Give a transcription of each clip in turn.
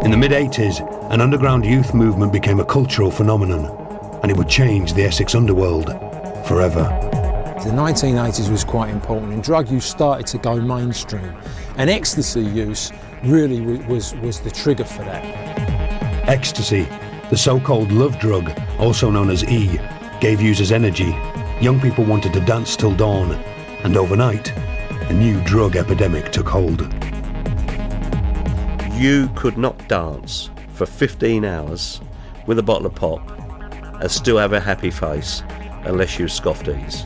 In the mid-80s, an underground youth movement became a cultural phenomenon, and it would change the Essex underworld forever. The 1980s was quite important, and drug use started to go mainstream, and ecstasy use really was the trigger for that. Ecstasy, the so-called love drug, also known as E, gave users energy. Young people wanted to dance till dawn, and overnight, a new drug epidemic took hold. You could not dance for 15 hours with a bottle of pop and still have a happy face unless you scoffed ease.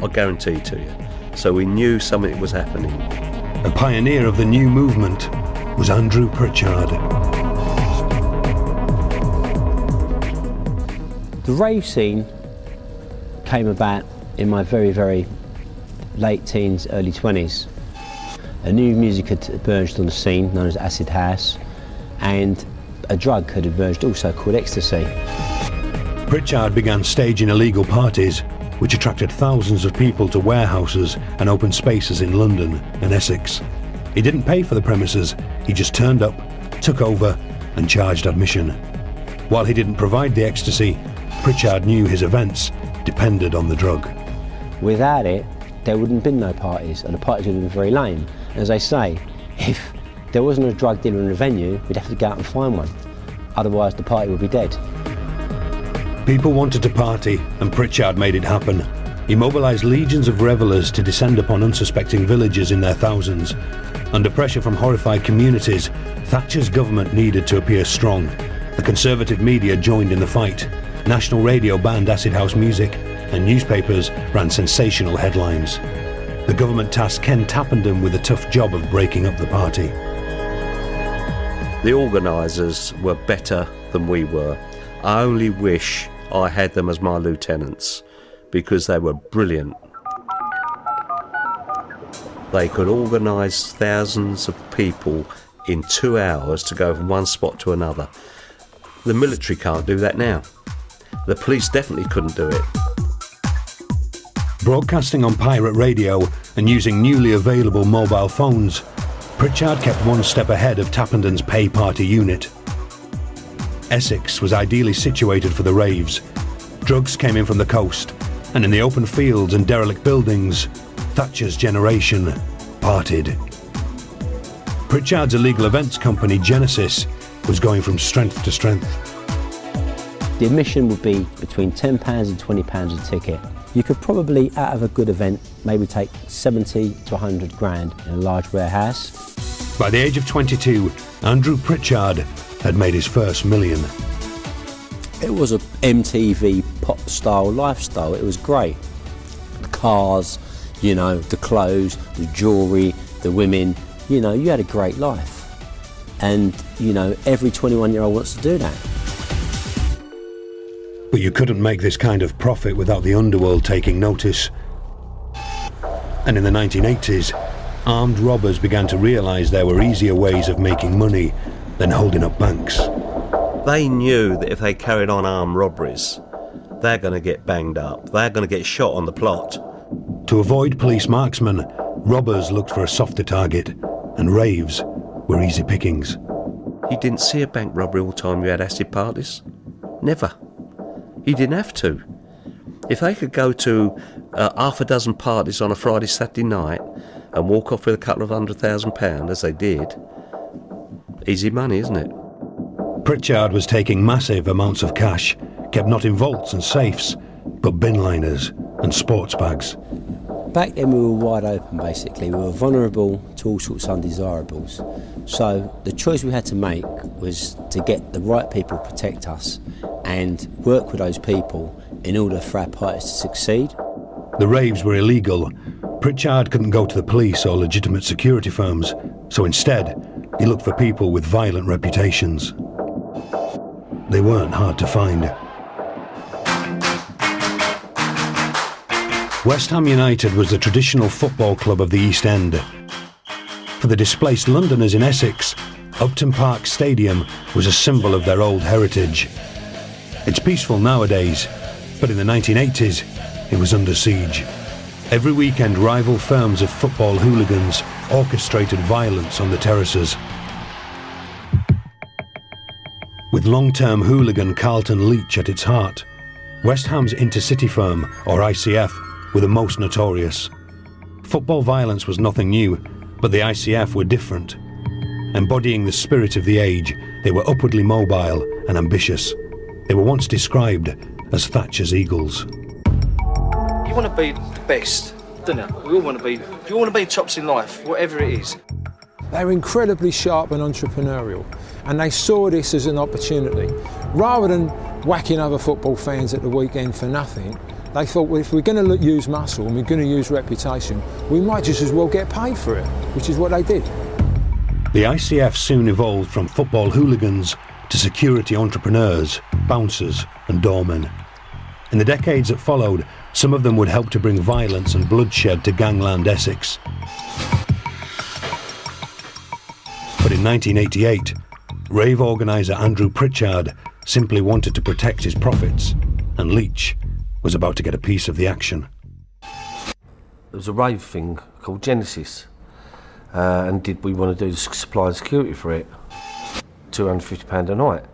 I guarantee to you. So we knew something was happening. A pioneer of the new movement was Andrew Pritchard. The rave scene came about in my very, very late teens, early 20s. A new music had emerged on the scene known as acid house, and a drug had emerged also called ecstasy. Pritchard began staging illegal parties which attracted thousands of people to warehouses and open spaces in London and Essex. He didn't pay for the premises, he just turned up, took over and charged admission. While he didn't provide the ecstasy, Pritchard knew his events depended on the drug. Without it, there wouldn't have been no parties, and the parties would have been very lame. As I say, if there wasn't a drug dealer in the venue, we'd have to go out and find one. Otherwise, the party would be dead. People wanted to party, and Pritchard made it happen. He mobilised legions of revellers to descend upon unsuspecting villages in their thousands. Under pressure from horrified communities, Thatcher's government needed to appear strong. The conservative media joined in the fight. National radio banned acid house music, and newspapers ran sensational headlines. The government tasked Ken Tappenden with the tough job of breaking up the party. The organisers were better than we were. I only wish I had them as my lieutenants, because they were brilliant. They could organise thousands of people in 2 hours to go from one spot to another. The military can't do that now. The police definitely couldn't do it. Broadcasting on pirate radio and using newly available mobile phones, Pritchard kept one step ahead of Tappenden's pay party unit. Essex was ideally situated for the raves. Drugs came in from the coast, and in the open fields and derelict buildings, Thatcher's generation partied. Pritchard's illegal events company, Genesis, was going from strength to strength. The admission would be between £10 and £20 a ticket. You could probably, out of a good event, maybe take 70 to 100 grand in a large warehouse. By the age of 22, Andrew Pritchard had made his first million. It was a MTV pop-style lifestyle. It was great. The cars, you know, the clothes, the jewellery, the women, you know, you had a great life. And, you know, every 21-year-old wants to do that. But you couldn't make this kind of profit without the underworld taking notice. And in the 1980s, armed robbers began to realise there were easier ways of making money than holding up banks. They knew that if they carried on armed robberies, they're going to get banged up. They're going to get shot on the plot. To avoid police marksmen, robbers looked for a softer target, and raves were easy pickings. You didn't see a bank robbery all the time you had acid parties. Never. You didn't have to. If they could go to half a dozen parties on a Friday, Saturday night and walk off with a couple of £100,000, as they did, easy money, isn't it? Pritchard was taking massive amounts of cash, kept not in vaults and safes, but bin liners and sports bags. Back then we were wide open, basically. We were vulnerable to all sorts of undesirables. So the choice we had to make was to get the right people to protect us and work with those people in order for our parties to succeed. The raves were illegal. Pritchard couldn't go to the police or legitimate security firms, so instead he looked for people with violent reputations. They weren't hard to find. West Ham United was the traditional football club of the East End. For the displaced Londoners in Essex, Upton Park Stadium was a symbol of their old heritage. It's peaceful nowadays, but in the 1980s, it was under siege. Every weekend, rival firms of football hooligans orchestrated violence on the terraces. With long-term hooligan Carlton Leach at its heart, West Ham's intercity firm, or ICF, were the most notorious. Football violence was nothing new, but the ICF were different. Embodying the spirit of the age, they were upwardly mobile and ambitious. They were once described as Thatcher's eagles. You want to be the best, don't you? We all want to be. You want to be tops in life, whatever it is. They were incredibly sharp and entrepreneurial, and they saw this as an opportunity. Rather than whacking other football fans at the weekend for nothing, they thought, well, if we're going to use muscle and we're going to use reputation, we might just as well get paid for it, which is what they did. The ICF soon evolved from football hooligans to security entrepreneurs, bouncers and doormen. In the decades that followed, some of them would help to bring violence and bloodshed to gangland Essex. But in 1988, rave organiser Andrew Pritchard simply wanted to protect his profits, and Leach was about to get a piece of the action. There was a rave thing called Genesis, and did we want to do the supply and security for it? £250 a night.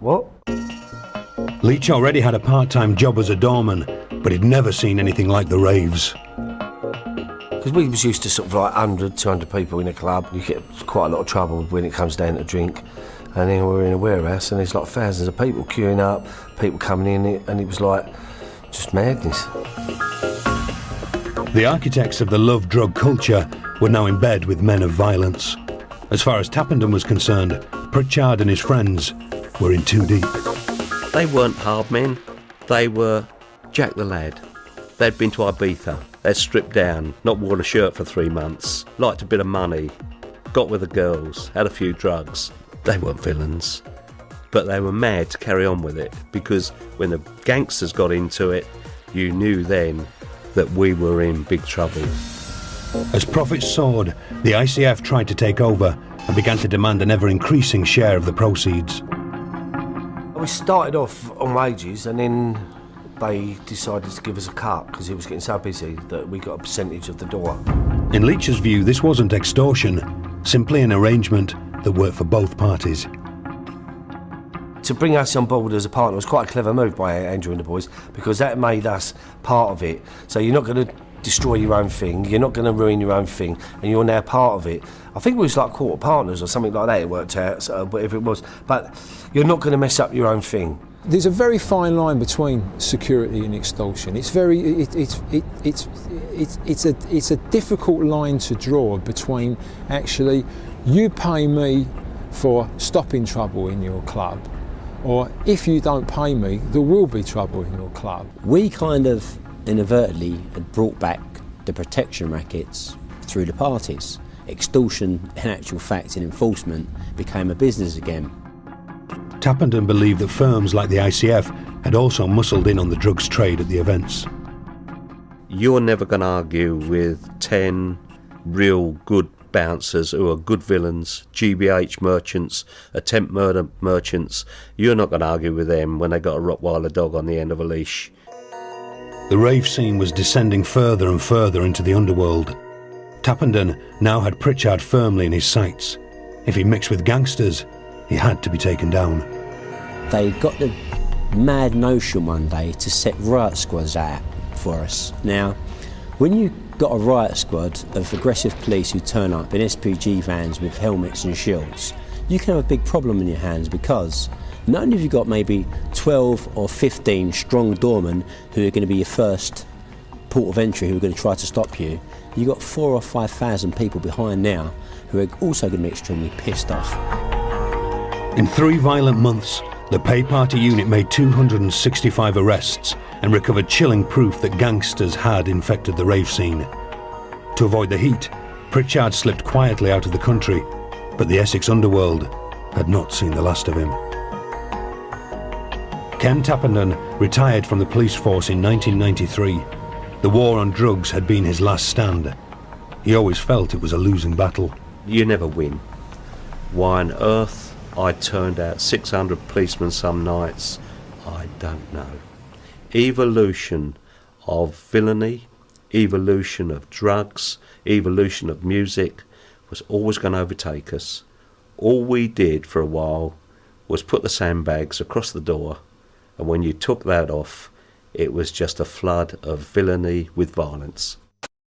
What? Leach already had a part-time job as a doorman, but he'd never seen anything like the raves. Because we was used to sort of like 100, 200 people in a club. You get quite a lot of trouble when it comes down to drink. And then we're in a warehouse and there's like thousands of people queuing up, people coming in, and it was like just madness. The architects of the love drug culture were now in bed with men of violence. As far as Tappenden was concerned, Pritchard and his friends were in too deep. They weren't hard men. They were Jack the Lad. They'd been to Ibiza. They'd stripped down, not worn a shirt for 3 months, liked a bit of money, got with the girls, had a few drugs. They weren't villains, but they were mad to carry on with it, because when the gangsters got into it, you knew then that we were in big trouble. As profits soared, the ICF tried to take over and began to demand an ever-increasing share of the proceeds. We started off on wages and then they decided to give us a cut because it was getting so busy that we got a percentage of the door. In Leach's view, this wasn't extortion, simply an arrangement that worked for both parties. To bring us on board as a partner was quite a clever move by Andrew and the boys, because that made us part of it. So you're not going to destroy your own thing, you're not going to ruin your own thing, and you're now part of it. I think we was like quarter partners or something like that, it worked out, so whatever it was. But you're not going to mess up your own thing. There's a very fine line between security and extortion. It's a difficult line to draw between actually you pay me for stopping trouble in your club, or if you don't pay me, there will be trouble in your club. We kind of inadvertently had brought back the protection rackets through the parties. Extortion, in actual fact, in enforcement, became a business again. Tappenden believed that firms like the ICF had also muscled in on the drugs trade at the events. You're never going to argue with 10 real good bouncers who are good villains, GBH merchants, attempt murder merchants. You're not going to argue with them when they got a Rottweiler dog on the end of a leash. The rave scene was descending further and further into the underworld. Tappenden now had Pritchard firmly in his sights. If he mixed with gangsters, he had to be taken down. They got the mad notion one day to set riot squads out for us. Now, when you got a riot squad of aggressive police who turn up in SPG vans with helmets and shields, you can have a big problem in your hands, because not only have you got maybe 12 or 15 strong doormen who are going to be your first port of entry who are going to try to stop you, you've got 4,000 or 5,000 people behind now who are also going to be extremely pissed off. In 3 violent months, the Pay Party unit made 265 arrests and recovered chilling proof that gangsters had infected the rave scene. To avoid the heat, Pritchard slipped quietly out of the country, but the Essex underworld had not seen the last of him. Ken Tappenden retired from the police force in 1993. The war on drugs had been his last stand. He always felt it was a losing battle. You never win. Why on earth I turned out 600 policemen some nights, I don't know. Evolution of villainy, evolution of drugs, evolution of music was always going to overtake us. All we did for a while was put the sandbags across the door, and when you took that off, it was just a flood of villainy with violence.